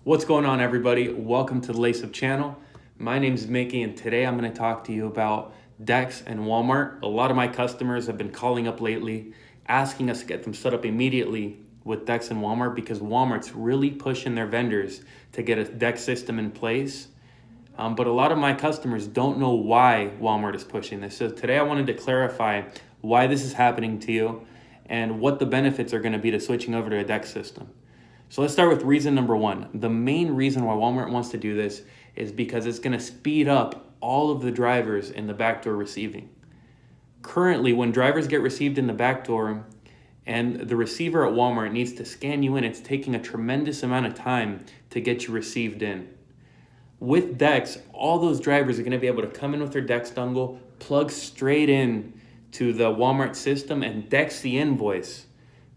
What's going on, everybody? Welcome to the LaceUp channel. My name is Mickey, and today I'm going to talk to you about DEX and Walmart. A lot of my customers have been calling up lately, asking us to get them set up immediately with DEX and Walmart because Walmart's really pushing their vendors to get a DEX system in place. But a lot of my customers don't know why Walmart is pushing this. So today I wanted to clarify why this is happening to you and what the benefits are going to be to switching over to a DEX system. So let's start with reason number one. The main reason why Walmart wants to do this is because it's going to speed up all of the drivers in the backdoor receiving. Currently, when drivers get received in the backdoor and the receiver at Walmart needs to scan you in, it's taking a tremendous amount of time to get you received in. With DEX, all those drivers are going to be able to come in with their DEX dongle, plug straight in to the Walmart system and DEX the invoice,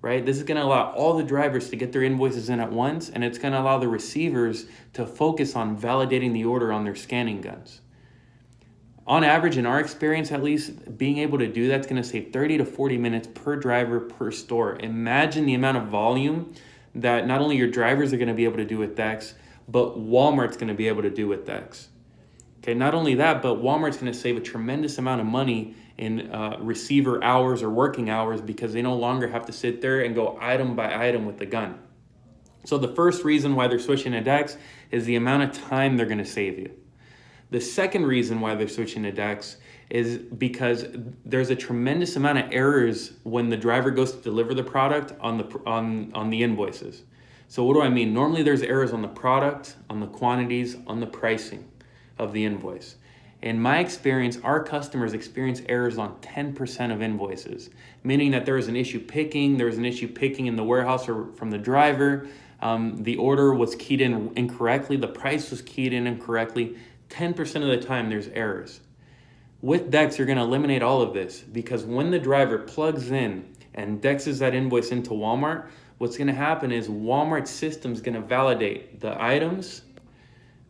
right? This is going to allow all the drivers to get their invoices in at once, and it's going to allow the receivers to focus on validating the order on their scanning guns. On average, in our experience at least, being able to do that's going to save 30 to 40 minutes per driver per store. Imagine the amount of volume that not only your drivers are going to be able to do with DEX, but Walmart's going to be able to do with DEX. Okay, not only that, but Walmart's going to save a tremendous amount of money in receiver hours or working hours because they no longer have to sit there and go item by item with the gun. So the first reason why they're switching to DEX is the amount of time they're going to save you. The second reason why they're switching to DEX is because there's a tremendous amount of errors when the driver goes to deliver the product on the invoices. So what do I mean? Normally there's errors on the product, on the quantities, on the pricing of the invoice. In my experience, our customers experience errors on 10% of invoices, meaning that there was an issue picking, in the warehouse or from the driver, the order was keyed in incorrectly, the price was keyed in incorrectly. 10% of the time there's errors. With DEX, you're going to eliminate all of this because when the driver plugs in and DEXes that invoice into Walmart, what's going to happen is Walmart's system is going to validate the items,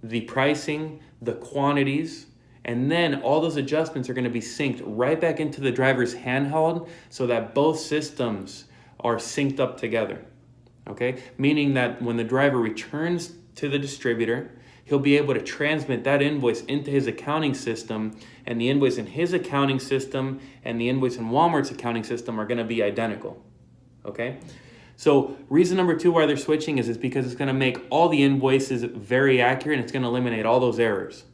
the pricing, the quantities, and then all those adjustments are going to be synced right back into the driver's handheld so that both systems are synced up together. Okay? Meaning that when the driver returns to the distributor, he'll be able to transmit that invoice into his accounting system, and the invoice in his accounting system and the invoice in Walmart's accounting system are going to be identical. Okay? So reason number two why they're switching is because it's going to make all the invoices very accurate and it's going to eliminate all those errors.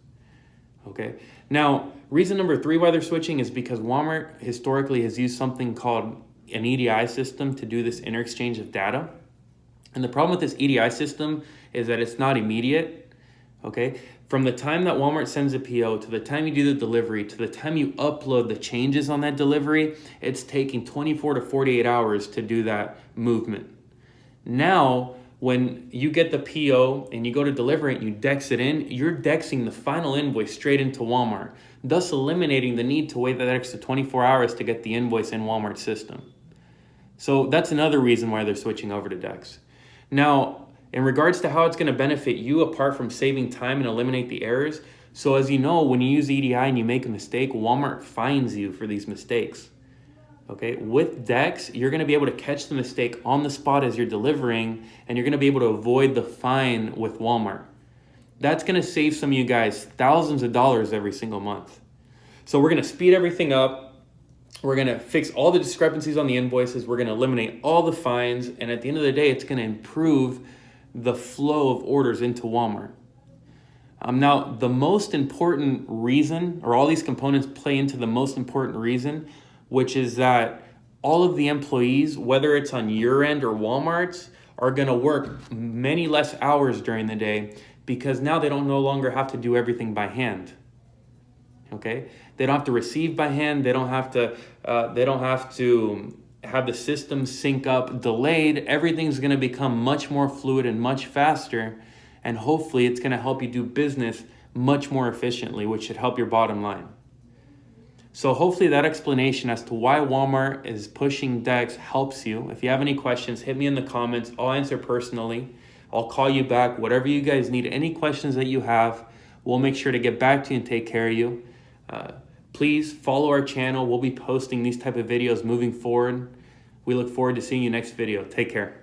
Okay. Now, reason number three why they're switching is because Walmart historically has used something called an EDI system to do this interexchange of data. And the problem with this EDI system is that it's not immediate. Okay. From the time that Walmart sends a PO to the time you do the delivery to the time you upload the changes on that delivery, it's taking 24 to 48 hours to do that movement. Now, when you get the PO and you go to deliver it and you DEX it in, you're DEXing the final invoice straight into Walmart, thus eliminating the need to wait that extra 24 hours to get the invoice in Walmart's system. So that's another reason why they're switching over to DEX. Now, in regards to how it's going to benefit you apart from saving time and eliminate the errors, so as you know, when you use EDI and you make a mistake, Walmart fines you for these mistakes. Okay, with DEX, you're going to be able to catch the mistake on the spot as you're delivering, and you're going to be able to avoid the fine with Walmart. That's going to save some of you guys thousands of dollars every single month. So we're going to speed everything up. We're going to fix all the discrepancies on the invoices. We're going to eliminate all the fines, and at the end of the day, it's going to improve the flow of orders into Walmart. Now, the most important reason, or all these components play into the most important reason, which is that all of the employees, whether it's on your end or Walmart's, are going to work many less hours during the day because now they don't no longer have to do everything by hand. Okay? They don't have to receive by hand. They don't have to have the system sync up delayed. Everything's going to become much more fluid and much faster, and hopefully it's going to help you do business much more efficiently, which should help your bottom line. So hopefully that explanation as to why Walmart is pushing DEX helps you. If you have any questions, hit me in the comments. I'll answer personally. I'll call you back. Whatever you guys need, any questions that you have, we'll make sure to get back to you and take care of you. Please follow our channel. We'll be posting these type of videos moving forward. We look forward to seeing you next video. Take care.